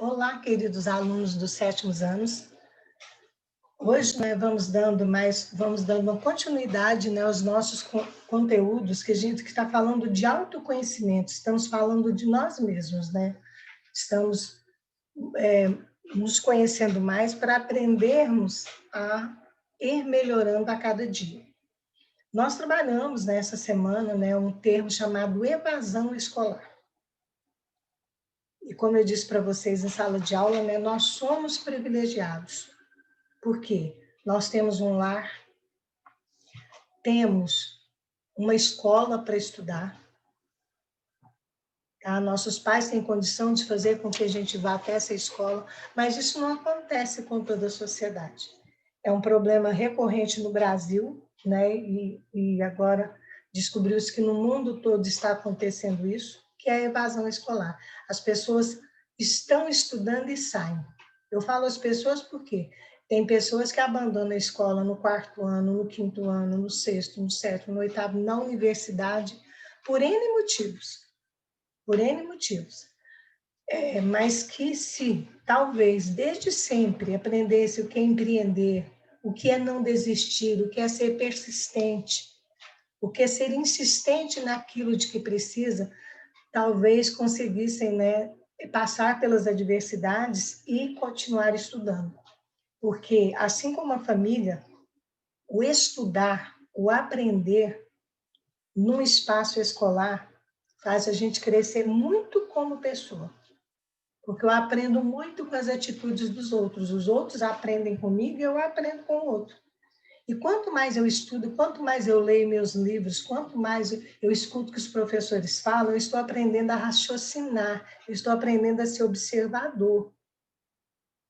Olá, queridos alunos dos sétimos anos. Hoje, vamos dando uma continuidade, aos nossos conteúdos que a gente está falando de autoconhecimento. Estamos falando de nós mesmos, né? Estamos nos conhecendo mais para aprendermos a ir melhorando a cada dia. Nós trabalhamos nessa semana, um termo chamado evasão escolar. E como eu disse para vocês em sala de aula, nós somos privilegiados. Por quê? Nós temos um lar, temos uma escola para estudar, tá? Nossos pais têm condição de fazer com que a gente vá até essa escola, mas isso não acontece com toda a sociedade. É um problema recorrente no Brasil, né? E agora descobriu-se que no mundo todo está acontecendo isso, que é a evasão escolar. As pessoas estão estudando e saem. Eu falo as pessoas porque tem pessoas que abandonam a escola no 4º ano, no 5º ano, no 6º, no 7º, no 8º, na universidade, por N motivos. Por N motivos. Mas que se, talvez, desde sempre, aprendesse o que é empreender, o que é não desistir, o que é ser persistente, o que é ser insistente naquilo de que precisa, talvez conseguissem, passar pelas adversidades e continuar estudando. Porque, assim como a família, o estudar, o aprender num espaço escolar faz a gente crescer muito como pessoa. Porque eu aprendo muito com as atitudes dos outros. Os outros aprendem comigo e eu aprendo com o outro. E quanto mais eu estudo, quanto mais eu leio meus livros, quanto mais eu escuto o que os professores falam, eu estou aprendendo a raciocinar, eu estou aprendendo a ser observador.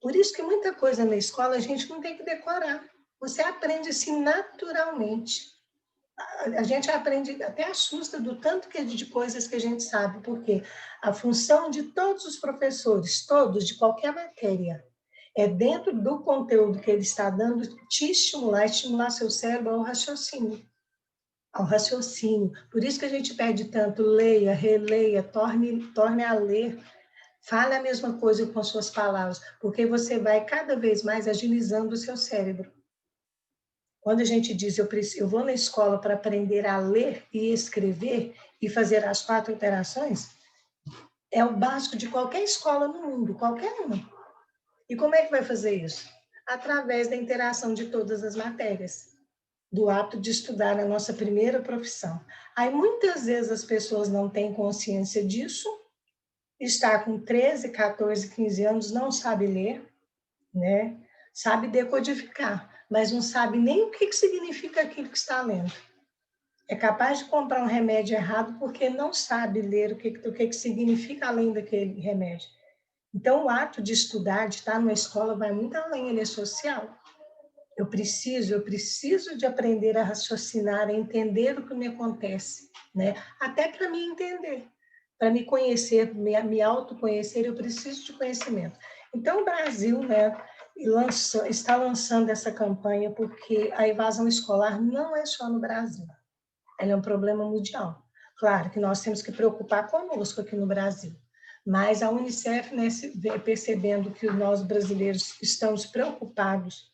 Por isso que muita coisa na escola a gente não tem que decorar. Você aprende assim naturalmente. A gente aprende, até assusta do tanto de coisas que a gente sabe, porque a função de todos os professores, todos, de qualquer matéria, é dentro do conteúdo que ele está dando, te estimular seu cérebro ao raciocínio. Ao raciocínio. Por isso que a gente pede tanto, leia, releia, torne a ler. Fale a mesma coisa com suas palavras, porque você vai cada vez mais agilizando o seu cérebro. Quando a gente diz, eu vou na escola para aprender a ler e escrever e fazer as 4 interações, é o básico de qualquer escola no mundo, qualquer uma. E como é que vai fazer isso? Através da interação de todas as matérias, do ato de estudar a nossa primeira profissão. Aí, muitas vezes, as pessoas não têm consciência disso, está com 13, 14, 15 anos, não sabe ler, né? Sabe decodificar, mas não sabe nem o que significa aquilo que está lendo. É capaz de comprar um remédio errado porque não sabe ler o que significa além daquele remédio. Então, o ato de estudar, de estar numa escola, vai muito além, ele é social. Eu preciso de aprender a raciocinar, a entender o que me acontece, né? Até para me entender, para me conhecer, me autoconhecer, eu preciso de conhecimento. Então, o Brasil, está lançando essa campanha porque a evasão escolar não é só no Brasil, ela é um problema mundial. Claro que nós temos que preocupar conosco aqui no Brasil, mas a Unicef, percebendo que nós brasileiros estamos preocupados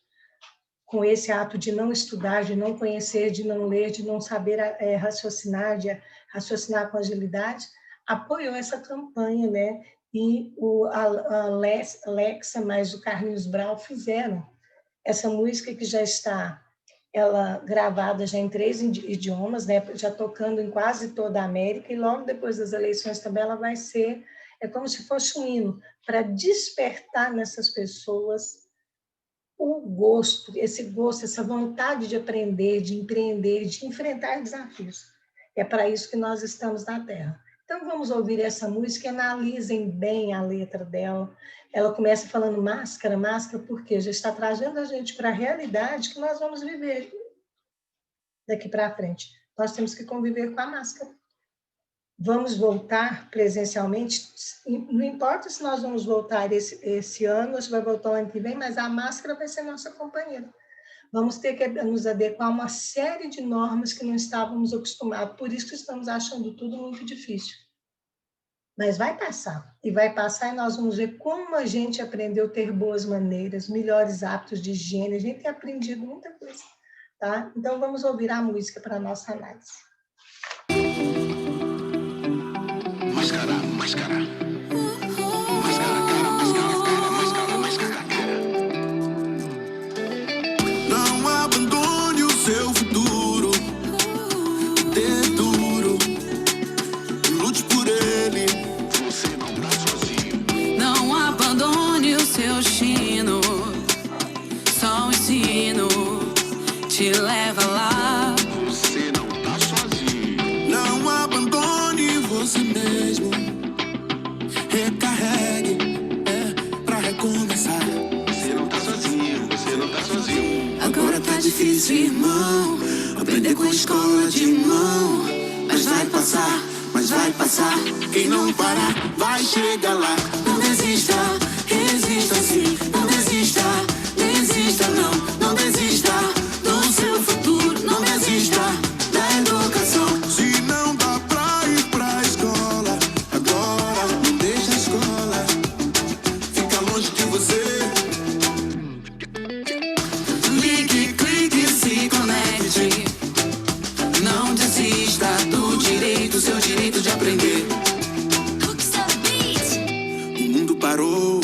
com esse ato de não estudar, de não conhecer, de não ler, de não saber raciocinar, de raciocinar com agilidade, apoiou essa campanha, né? E a Alexa mais o Carlinhos Brau fizeram essa música que já está gravada já em 3 idiomas, né? Já tocando em quase toda a América, e logo depois das eleições também ela vai ser, como se fosse um hino, para despertar nessas pessoas o gosto, essa vontade de aprender, de empreender, de enfrentar desafios. É para isso que nós estamos na Terra. Então, vamos ouvir essa música, analisem bem a letra dela. Ela começa falando máscara, máscara, porque já está trazendo a gente para a realidade que nós vamos viver daqui para frente. Nós temos que conviver com a máscara. Vamos voltar presencialmente, não importa se nós vamos voltar esse ano, ou se vai voltar o ano que vem, mas a máscara vai ser nossa companheira. Vamos ter que nos adequar a uma série de normas que não estávamos acostumados, por isso que estamos achando tudo muito difícil. Mas vai passar, e vai passar e nós vamos ver como a gente aprendeu a ter boas maneiras, melhores hábitos de higiene, a gente tem aprendido muita coisa, tá? Então vamos ouvir a música para a nossa análise. Máscara, máscara. Máscara, cara, máscara, cara, máscara, máscara, cara. Não abandone o seu futuro. Dê duro. Lute por ele. Você não tá sozinho. Não abandone o seu destino. Só o ensino te leva lá. Você não tá sozinho. Não abandone você mesmo. Recarregue, pra recomeçar. Você não tá sozinho, você não tá sozinho. Agora tá difícil, irmão, aprender com a escola de mão. Mas vai passar, mas vai passar. Quem não parar, vai chegar lá. Não desista, resista sim. Não desista, desista não. Não desista do seu futuro. Não desista da educação. Se não dá pra ir pra escola, agora não deixa a escola. Fica longe de você. Ligue, clique, se conecte. Não desista do direito, seu direito de aprender. O mundo parou,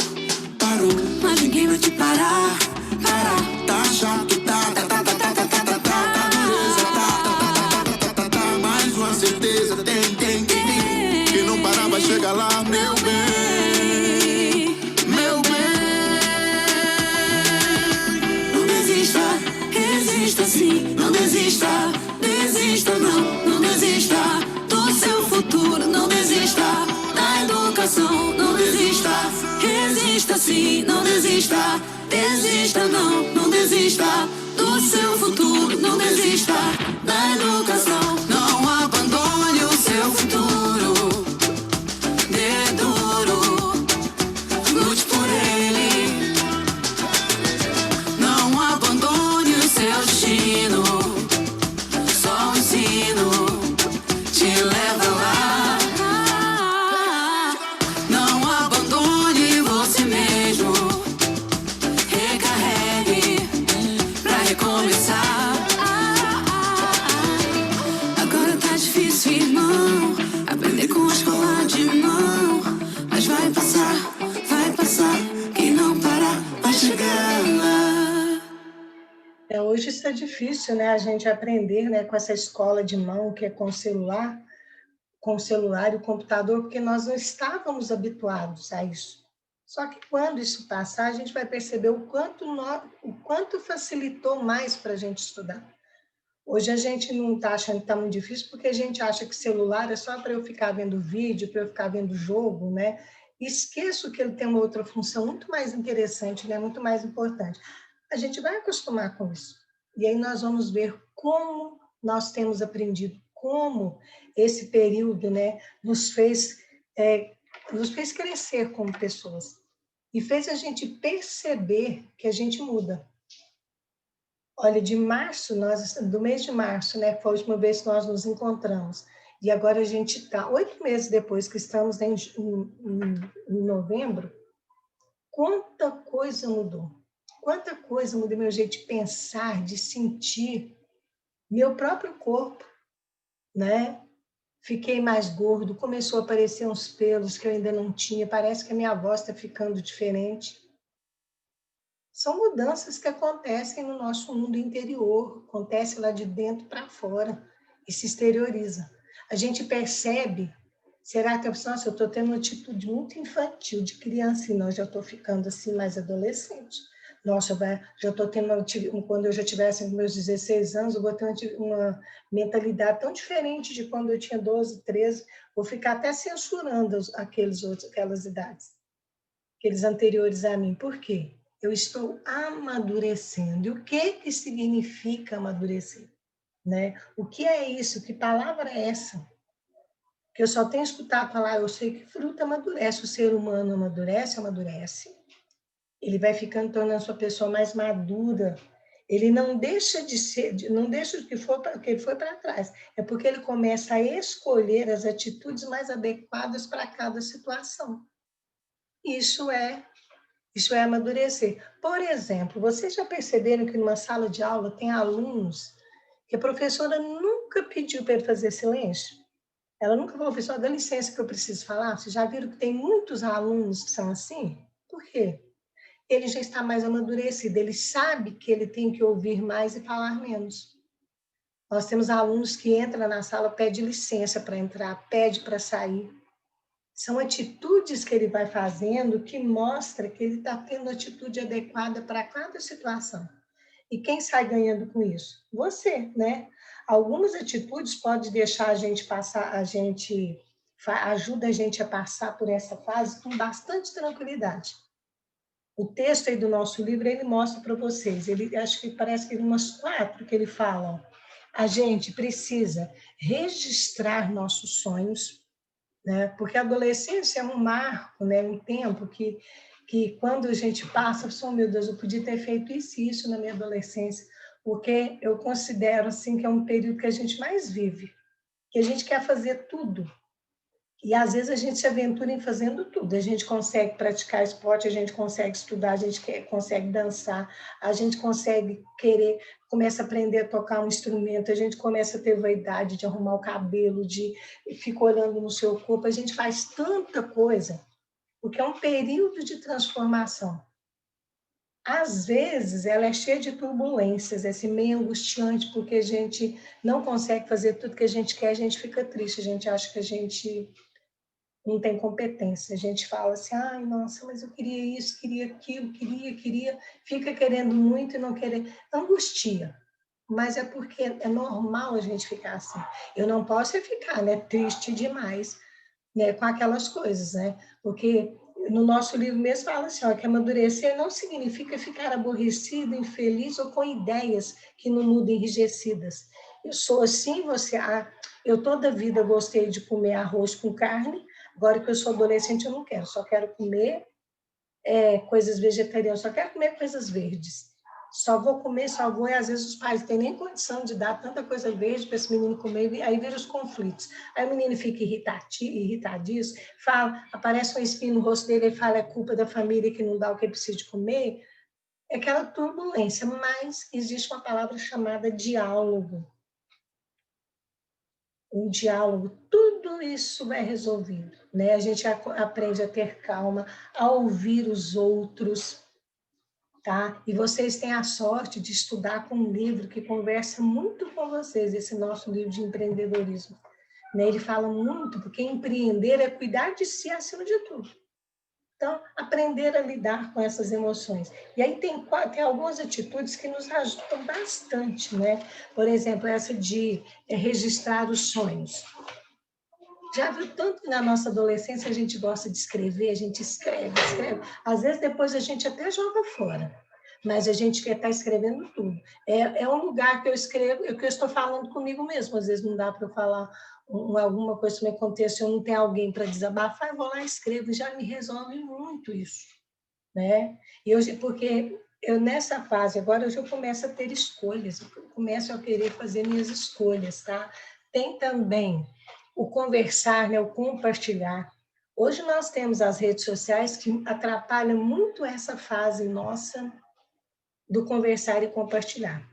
parou. Mas ninguém vai te parar, parar. Tá chato, tá dureza, tá. Mais uma certeza, tem. Quem não parar vai chegar lá, meu bem, meu bem. Não desista, resista sim. Não desista, desista não. Não desista do seu futuro. Não desista da educação. Não desista, resista sim. Não desista, desista não. Não desista do seu futuro. Não desista da educação. Não abandone o seu futuro. Dê duro, lute por ele. Não abandone o seu destino. Só o ensino te leva lá. Não abandone você mesmo. Recarregue pra recomeçar. Agora tá difícil, irmão, aprender com a escola de mão. Mas vai passar, vai passar. Quem não parar vai chegar lá. Hoje está difícil, né, a gente aprender, né, com essa escola de mão, que é com o celular e o computador, porque nós não estávamos habituados a isso. Só que quando isso passar, a gente vai perceber o quanto facilitou mais para a gente estudar. Hoje a gente não está achando que está muito difícil, porque a gente acha que celular é só para eu ficar vendo vídeo, para eu ficar vendo jogo, né? E esqueço que ele tem uma outra função muito mais interessante, né? Muito mais importante. A gente vai acostumar com isso. E aí nós vamos ver como nós temos aprendido, como esse período, né, nos fez crescer como pessoas. E fez a gente perceber que a gente muda. Olha, de março, do mês de março, né, foi a última vez que nós nos encontramos, e agora a gente está, 8 meses depois que estamos em novembro, quanta coisa mudou. Quanta coisa mudou meu jeito de pensar, de sentir, meu próprio corpo, né? Fiquei mais gordo, começou a aparecer uns pelos que eu ainda não tinha, parece que a minha voz está ficando diferente. São mudanças que acontecem no nosso mundo interior, acontece lá de dentro para fora e se exterioriza. A gente percebe, será que nossa, eu estou tendo uma atitude muito infantil de criança e não, já estou ficando assim mais adolescente. Nossa, já estou tendo quando eu já tivesse meus 16 anos, eu vou ter uma mentalidade tão diferente de quando eu tinha 12, 13, vou ficar até censurando aquelas idades, aqueles anteriores a mim. Por quê? Eu estou amadurecendo. E o que significa amadurecer? Né? O que é isso? Que palavra é essa? Que eu só tenho escutado falar, eu sei que fruta amadurece, o ser humano amadurece, ele vai ficando, tornando sua pessoa mais madura, Ele não deixa de ser, não deixa que ele foi para trás. É porque ele começa a escolher as atitudes mais adequadas para cada situação. Isso é, isso é amadurecer. Por exemplo, vocês já perceberam que numa sala de aula tem alunos que a professora nunca pediu para ele fazer silêncio? Ela nunca falou, professor, dá licença que eu preciso falar. Vocês já viram que tem muitos alunos que são assim? Por quê? Ele já está mais amadurecido, ele sabe que ele tem que ouvir mais e falar menos. Nós temos alunos que entram na sala, pede licença para entrar, pede para sair. São atitudes que ele vai fazendo que mostra que ele está tendo atitude adequada para cada situação. E quem sai ganhando com isso? Você, né? Algumas atitudes podem deixar a gente passar, ajuda a gente a passar por essa fase com bastante tranquilidade. O texto aí do nosso livro, ele mostra para vocês, ele acho que parece que tem umas 4 que ele fala. A gente precisa registrar nossos sonhos, né? Porque a adolescência é um marco, né? Um tempo que quando a gente passa, oh, meu Deus, eu podia ter feito isso e isso na minha adolescência, porque eu considero assim que é um período que a gente mais vive, que a gente quer fazer tudo. E às vezes a gente se aventura em fazendo tudo. A gente consegue praticar esporte, a gente consegue estudar, a gente consegue dançar, a gente consegue querer, começa a aprender a tocar um instrumento, a gente começa a ter vaidade de arrumar o cabelo, de ficar olhando no seu corpo, a gente faz tanta coisa, porque é um período de transformação. Às vezes ela é cheia de turbulências, é assim, meio angustiante, porque a gente não consegue fazer tudo que a gente quer, a gente fica triste, a gente acha que a gente não tem competência. A gente fala assim, ai, nossa, mas eu queria isso, queria aquilo, queria, fica querendo muito e não querer. Angustia, mas é porque é normal a gente ficar assim. Eu não posso ficar, né, triste demais, né, com aquelas coisas, né? Porque no nosso livro mesmo fala assim, ó, que amadurecer não significa ficar aborrecido, infeliz ou com ideias que não mudam, enrijecidas. Eu sou assim, eu toda a vida gostei de comer arroz com carne, agora que eu sou adolescente eu não quero, só quero comer coisas vegetarianas, só quero comer coisas verdes. Só vou comer, só vou, e às vezes os pais não têm nem condição de dar tanta coisa verde para esse menino comer, aí vira os conflitos. Aí o menino fica irritadíssimo, fala, aparece um espinho no rosto dele, ele fala, é culpa da família que não dá o que ele precisa de comer. É aquela turbulência, mas existe uma palavra chamada diálogo. Um diálogo, tudo isso é resolvido, né? A gente aprende a ter calma, a ouvir os outros, tá? E vocês têm a sorte de estudar com um livro que conversa muito com vocês, esse nosso livro de empreendedorismo, né? Ele fala muito, porque empreender é cuidar de si acima de tudo. Então, aprender a lidar com essas emoções. E aí tem algumas atitudes que nos ajudam bastante, né? Por exemplo, essa de registrar os sonhos. Já viu tanto que na nossa adolescência a gente gosta de escrever, a gente escreve. Às vezes depois a gente até joga fora, mas a gente quer estar escrevendo tudo. É um lugar que eu escrevo, que eu estou falando comigo mesmo. Às vezes não dá para eu falar alguma coisa que me acontece, eu não tenho alguém para desabafar, eu vou lá e escrevo, já me resolve muito isso, né? Porque eu nessa fase, agora eu já começo a ter escolhas, eu começo a querer fazer minhas escolhas, tá? Tem também o conversar, né, o compartilhar. Hoje nós temos as redes sociais que atrapalham muito essa fase nossa do conversar e compartilhar.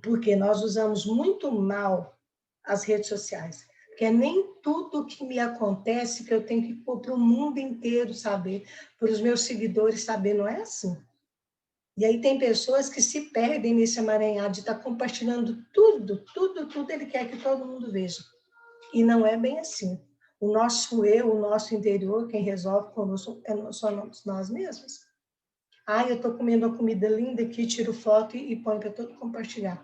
Porque nós usamos muito mal as redes sociais. Porque nem tudo que me acontece que eu tenho que pôr para o mundo inteiro saber, para os meus seguidores saber, não é assim. E aí tem pessoas que se perdem nesse amaranhado de estar compartilhando tudo, ele quer que todo mundo veja. E não é bem assim. O nosso eu, o nosso interior, quem resolve conosco somos nós mesmos. Eu estou comendo uma comida linda aqui, tiro foto e ponho para todo compartilhar.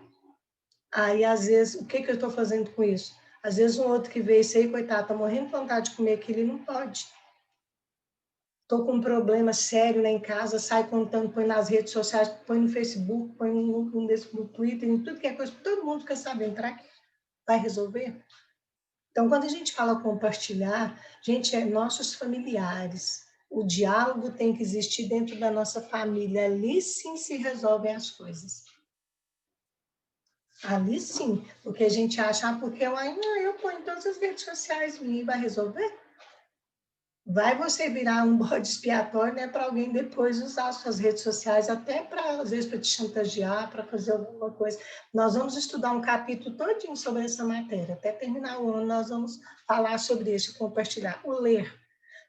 Aí, às vezes, o que eu estou fazendo com isso? Às vezes, um outro que vê isso aí, coitado, está morrendo de vontade de comer aquilo e não pode. Estou com um problema sério lá em casa, sai contando, põe nas redes sociais, põe no Facebook, põe no Twitter, em tudo que é coisa, todo mundo quer saber, entrar aqui, vai resolver? Então, quando a gente fala compartilhar, gente, nossos familiares, o diálogo tem que existir dentro da nossa família, ali sim se resolvem as coisas. Ali sim, porque a gente acha, porque eu ponho em todas as redes sociais e vai resolver. Vai você virar um bode expiatório, né, para alguém depois usar as suas redes sociais, até para, às vezes, para te chantagear, para fazer alguma coisa. Nós vamos estudar um capítulo todinho sobre essa matéria. Até terminar o ano, nós vamos falar sobre isso, compartilhar. O ler.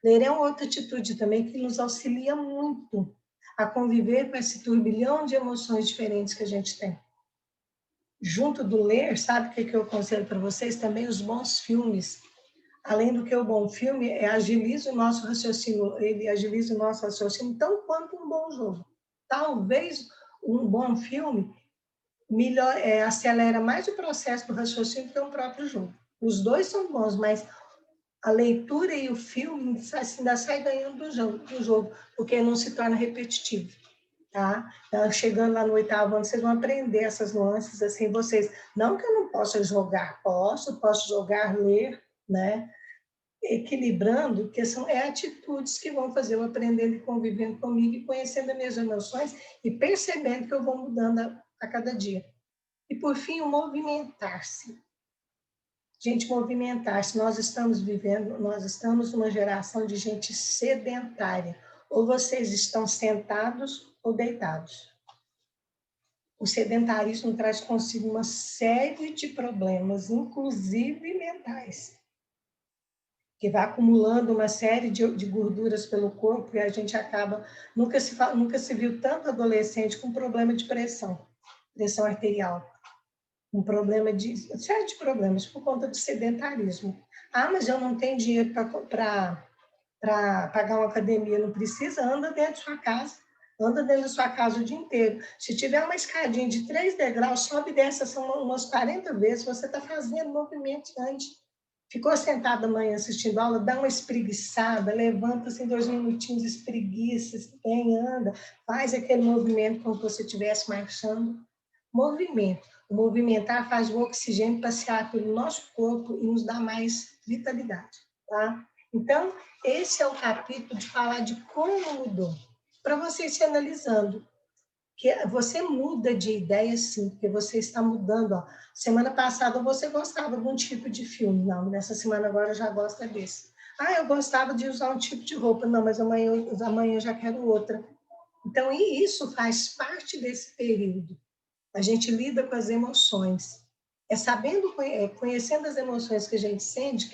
Ler é uma outra atitude também que nos auxilia muito a conviver com esse turbilhão de emoções diferentes que a gente tem. Junto do ler, sabe o que eu aconselho para vocês? Também os bons filmes. Além do que o bom filme, agiliza o nosso raciocínio, ele agiliza o nosso raciocínio tão quanto um bom jogo. Talvez um bom filme melhor, acelera mais o processo do raciocínio que o próprio jogo. Os dois são bons, mas a leitura e o filme ainda sai ganhando do jogo, porque não se torna repetitivo. Tá? Então, chegando lá no 8º ano, vocês vão aprender essas nuances, assim, vocês, não que eu não possa jogar, posso jogar, ler, né? Equilibrando, que são atitudes que vão fazer eu aprendendo e convivendo comigo e conhecendo as minhas emoções e percebendo que eu vou mudando a cada dia. E, por fim, o movimentar-se. Gente, movimentar-se. Nós estamos numa geração de gente sedentária. Ou vocês estão sentados ou deitados. O sedentarismo traz consigo uma série de problemas, inclusive mentais, que vai acumulando uma série de gorduras pelo corpo e a gente acaba... Nunca se viu tanto adolescente com problema de pressão arterial, um problema de... série de problemas por conta do sedentarismo. Ah, mas eu não tenho dinheiro para pagar uma academia. Não precisa, anda dentro de sua casa. Anda dentro da sua casa o dia inteiro. Se tiver uma escadinha de 3 degraus, sobe e desce umas 40 vezes, você está fazendo movimento antes. Ficou sentado amanhã assistindo aula, dá uma espreguiçada, levanta assim 2 minutinhos, espreguiça, bem, anda, faz aquele movimento como se você estivesse marchando. Movimento. O movimentar faz o oxigênio passear pelo nosso corpo e nos dá mais vitalidade. Tá? Então, esse é o capítulo de falar de como mudou. Para você se analisando, que você muda de ideia sim, porque você está mudando. Ó. Semana passada você gostava de um tipo de filme, não, nessa semana agora já gosta desse. Ah, eu gostava de usar um tipo de roupa, não, mas amanhã eu já quero outra. Então, e isso faz parte desse período. A gente lida com as emoções. Conhecendo as emoções que a gente sente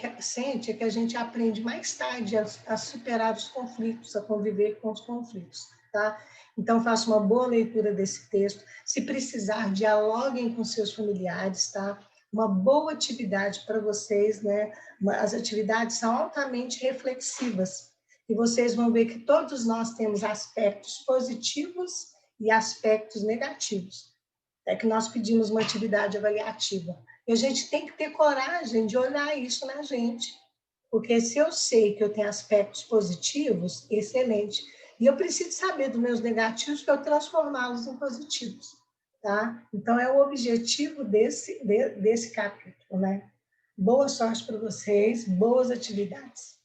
é que a gente aprende mais tarde a superar os conflitos, a conviver com os conflitos, tá? Então, faça uma boa leitura desse texto. Se precisar, dialoguem com seus familiares, tá? Uma boa atividade para vocês, né? As atividades são altamente reflexivas e vocês vão ver que todos nós temos aspectos positivos e aspectos negativos. É que nós pedimos uma atividade avaliativa. E a gente tem que ter coragem de olhar isso na gente. Porque se eu sei que eu tenho aspectos positivos, excelente. E eu preciso saber dos meus negativos para eu transformá-los em positivos. Tá? Então, é o objetivo desse capítulo. Né? Boa sorte para vocês, boas atividades.